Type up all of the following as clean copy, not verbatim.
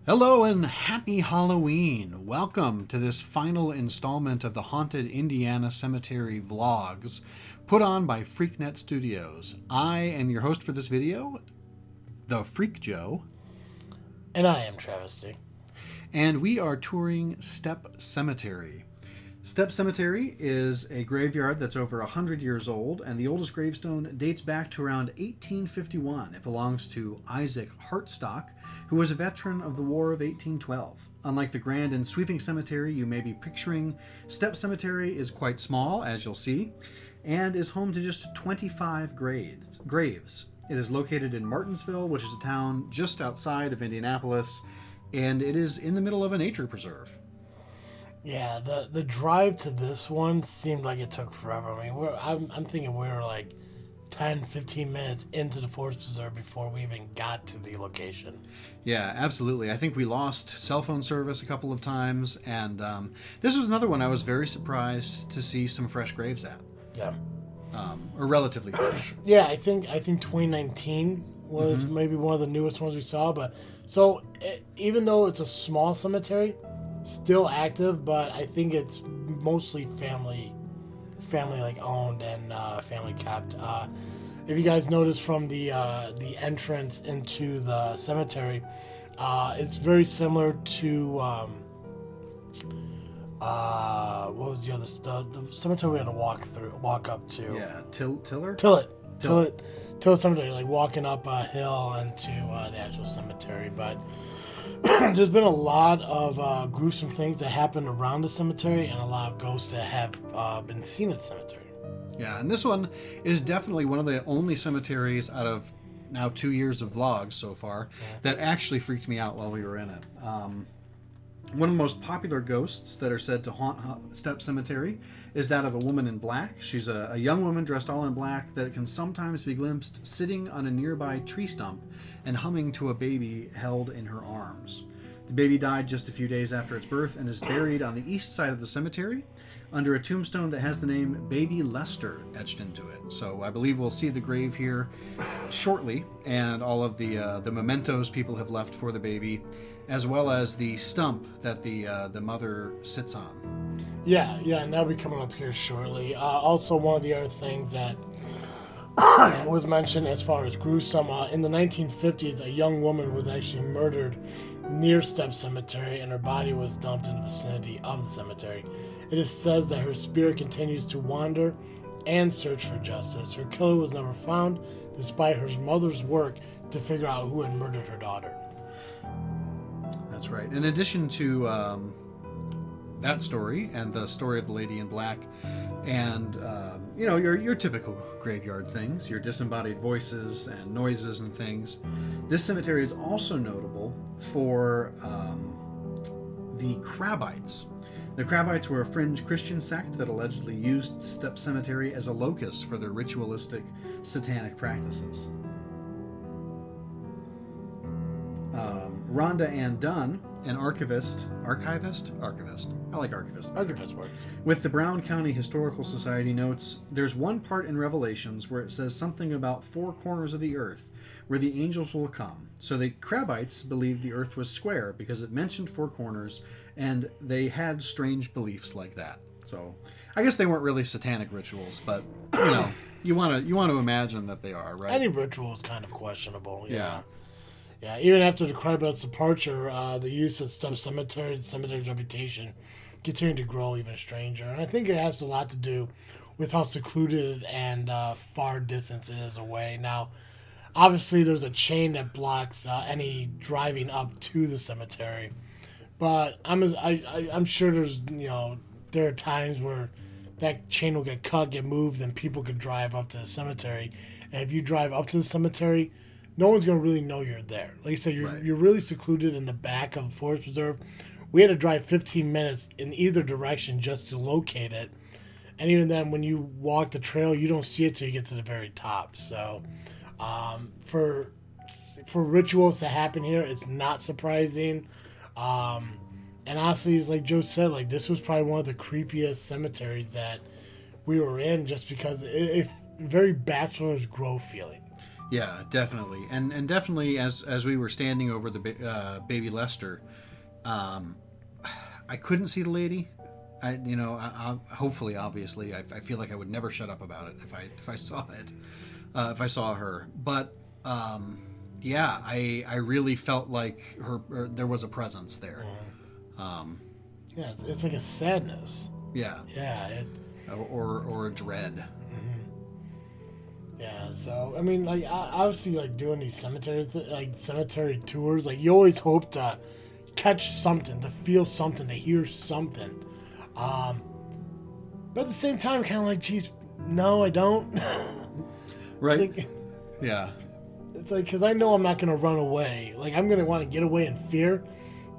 Hello and happy Halloween! Welcome to this final installment of the Haunted Indiana Cemetery vlogs, put on by FreakNet Studios. I am your host for this video, the Freak Joe. And I am Travesty. And we are touring Stepp Cemetery. Stepp Cemetery is a graveyard that's over 100 years old, and the oldest gravestone dates back to around 1851. It belongs to Isaac Heartstock, who was a veteran of the War of 1812. Unlike the grand and sweeping cemetery you may be picturing, Stepp Cemetery is quite small, as you'll see, and is home to just 25 graves. It is located in Martinsville, which is a town just outside of Indianapolis, and it is in the middle of a nature preserve. Yeah, the drive to this one seemed like it took forever. I mean, I'm thinking we were like 10, 15 minutes into the forest preserve before we even got to the location. Yeah, absolutely. I think we lost cell phone service a couple of times, and this was another one I was very surprised to see some fresh graves at. Yeah. Or relatively fresh. Yeah, I think 2019 was maybe one of the newest ones we saw. But so even though it's a small cemetery, still active, but I think it's mostly family like owned and family kept. If you guys notice from the entrance into the cemetery, it's very similar to what was the cemetery we had to walk up to? Yeah, Tiller Cemetery, like walking up a hill into the actual cemetery. But there's been a lot of gruesome things that happened around the cemetery, and a lot of ghosts that have been seen at the cemetery. Yeah, and this one is definitely one of the only cemeteries out of now 2 years of vlogs so far that actually freaked me out while we were in it. One of the most popular ghosts that are said to haunt Stepp Cemetery is that of a woman in black. She's a young woman dressed all in black that can sometimes be glimpsed sitting on a nearby tree stump and humming to a baby held in her arms. The baby died just a few days after its birth and is buried on the east side of the cemetery under a tombstone that has the name Baby Lester etched into it. So I believe we'll see the grave here shortly, and all of the mementos people have left for the baby, as well as the stump that the mother sits on. Yeah, and that'll be coming up here shortly. Also, one of the other things that was mentioned as far as gruesome, in the 1950s, a young woman was actually murdered near Stepp Cemetery, and her body was dumped in the vicinity of the cemetery. It is said that her spirit continues to wander and search for justice. Her killer was never found, despite her mother's work to figure out who had murdered her daughter. That's right. In addition to that story and the story of the lady in black, and your typical graveyard things, your disembodied voices and noises and things, this cemetery is also notable for the Krabites. The Krabites were a fringe Christian sect that allegedly used Stepp Cemetery as a locus for their ritualistic satanic practices. Rhonda Ann Dunn, an archivist. I like archivist. Archivist work. With the Brown County Historical Society notes, there's one part in Revelations where it says something about 4 corners of the earth where the angels will come. So the Krabites believed the earth was square because it mentioned 4 corners, and they had strange beliefs like that. So I guess they weren't really satanic rituals, but you want to imagine that they are, right? Any ritual is kind of questionable. Yeah, even after the Krabites' departure, the use of Stepp Cemetery, the cemetery's reputation, continued to grow even stranger. And I think it has a lot to do with how secluded and far distance it is away. Now, obviously, there's a chain that blocks any driving up to the cemetery. But I'm sure there are times where that chain will get cut, get moved, and people could drive up to the cemetery. And if you drive up to the cemetery, no one's going to really know you're there. Like I said, you're really secluded in the back of the forest preserve. We had to drive 15 minutes in either direction just to locate it. And even then, when you walk the trail, you don't see it till you get to the very top. So for rituals to happen here, it's not surprising. And honestly, it's like Joe said, like this was probably one of the creepiest cemeteries that we were in, just because it's very Bachelor's Grove feeling. Yeah, definitely, and definitely as we were standing over the baby Lester, I couldn't see the lady. Hopefully, obviously, I feel like I would never shut up about it if I saw it, if I saw her. But yeah, I really felt like there was a presence there. Yeah, it's like a sadness. Yeah. Yeah. Or a dread. Mm-hmm. Yeah. So I mean, like obviously, like doing these cemetery tours, like you always hope to catch something, to feel something, to hear something. But at the same time, kind of like, geez, no, I don't. Right. Like, yeah. It's like, because I know I'm not going to run away. Like, I'm going to want to get away in fear.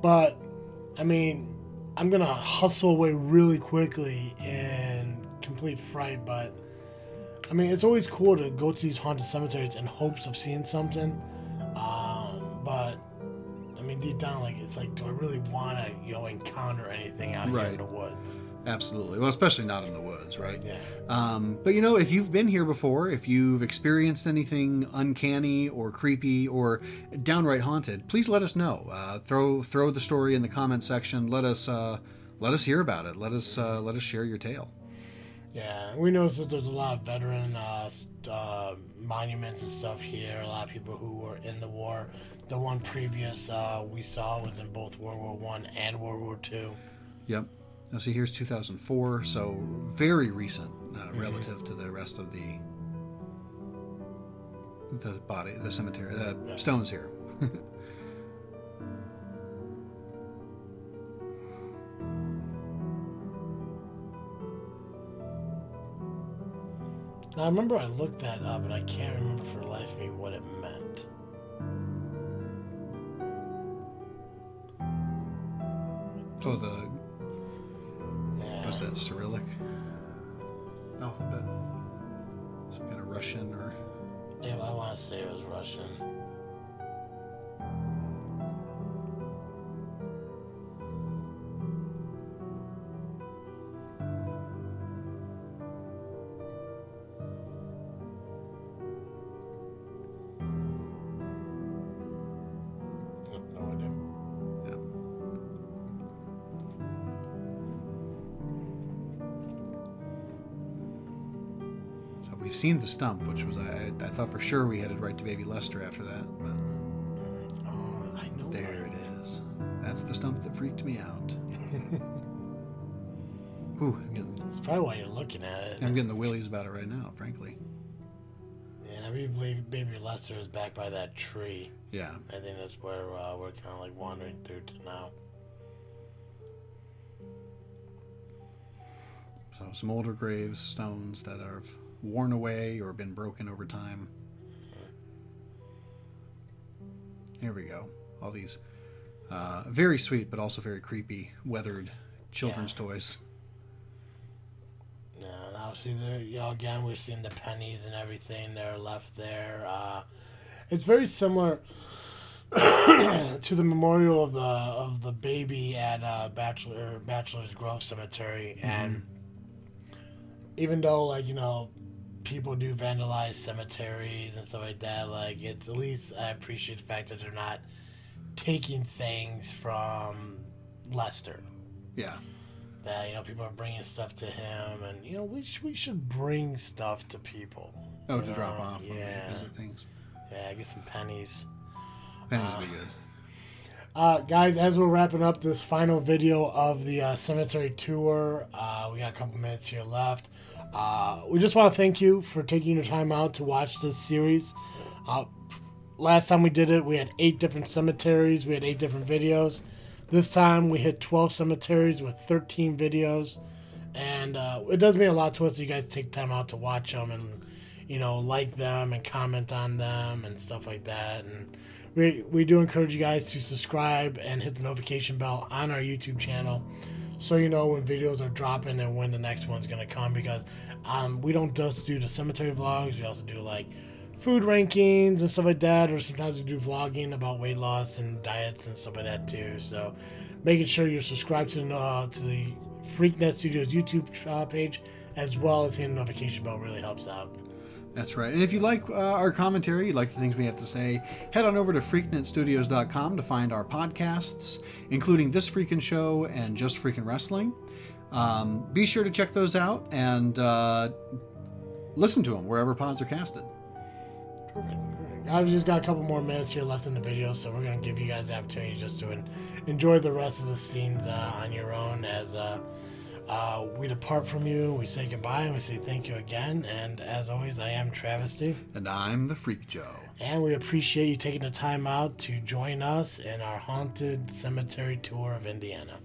But, I mean, I'm going to hustle away really quickly in complete fright. But, I mean, it's always cool to go to these haunted cemeteries in hopes of seeing something. But, I mean, deep down, like, it's like, do I really want to, encounter anything out here in the woods? Absolutely. Well, especially not in the woods, right? Yeah. But if you've been here before, if you've experienced anything uncanny or creepy or downright haunted, please let us know. Throw the story in the comment section. Let us hear about it. Let us share your tale. Yeah, we noticed that there's a lot of veteran monuments and stuff here. A lot of people who were in the war. The one previous we saw was in both World War I and World War II. Yep. Now, see, here's 2004, so very recent relative to the rest of the cemetery, the stones here. Now, I remember I looked that up, and I can't remember for the life of me what it meant. Oh, what's that, Cyrillic alphabet? Some kind of Russian or... Yeah, I want to say it was Russian. No idea. Yeah. We've seen the stump, which was I thought for sure we headed right to Baby Lester after that, but I know there it is. That's the stump that freaked me out. Ooh, it's probably why you're looking at it. I'm getting the willies about it right now, frankly. Yeah, I believe Baby Lester is back by that tree. Yeah. I think that's where we're kind of like wandering through to now. So some older graves, stones that are worn away or been broken over time. Here we go. All these very sweet but also very creepy weathered children's toys. Yeah, and obviously there, again, we're seeing the pennies and everything that are left there. It's very similar to the memorial of the baby at Bachelor's Grove Cemetery. Mm-hmm. And even though, people do vandalize cemeteries and stuff like that, it's at least I appreciate the fact that they're not taking things from Lester. Yeah. That, people are bringing stuff to him, and, we should bring stuff to people. Oh, to drop off when we visit things. Yeah, get some pennies. Pennies would be good. Guys, as we're wrapping up this final video of the cemetery tour, we got a couple minutes here left. We just want to thank you for taking your time out to watch this series. Last time we did it, we had 8 different cemeteries. We had 8 different videos. This time we hit 12 cemeteries with 13 videos. And it does mean a lot to us that you guys take time out to watch them and, like them and comment on them and stuff like that. And we do encourage you guys to subscribe and hit the notification bell on our YouTube channel so you know when videos are dropping and when the next one's going to come, because we don't just do the cemetery vlogs. We also do food rankings and stuff like that, or sometimes we do vlogging about weight loss and diets and stuff like that too. So making sure you're subscribed to the FreakNet Studios YouTube page, as well as hitting the notification bell, really helps out. That's right. And if you like our commentary, you like the things we have to say, head on over to freaknetstudios.com to find our podcasts, including This Freakin' Show and Just Freakin' Wrestling. Be sure to check those out and listen to them wherever pods are casted. Perfect. I've just got a couple more minutes here left in the video, so we're going to give you guys the opportunity just to enjoy the rest of the scenes on your own as we depart from you. We say goodbye and we say thank you again. And as always, I am Travesty. And I'm the Freak Joe. And we appreciate you taking the time out to join us in our haunted cemetery tour of Indiana.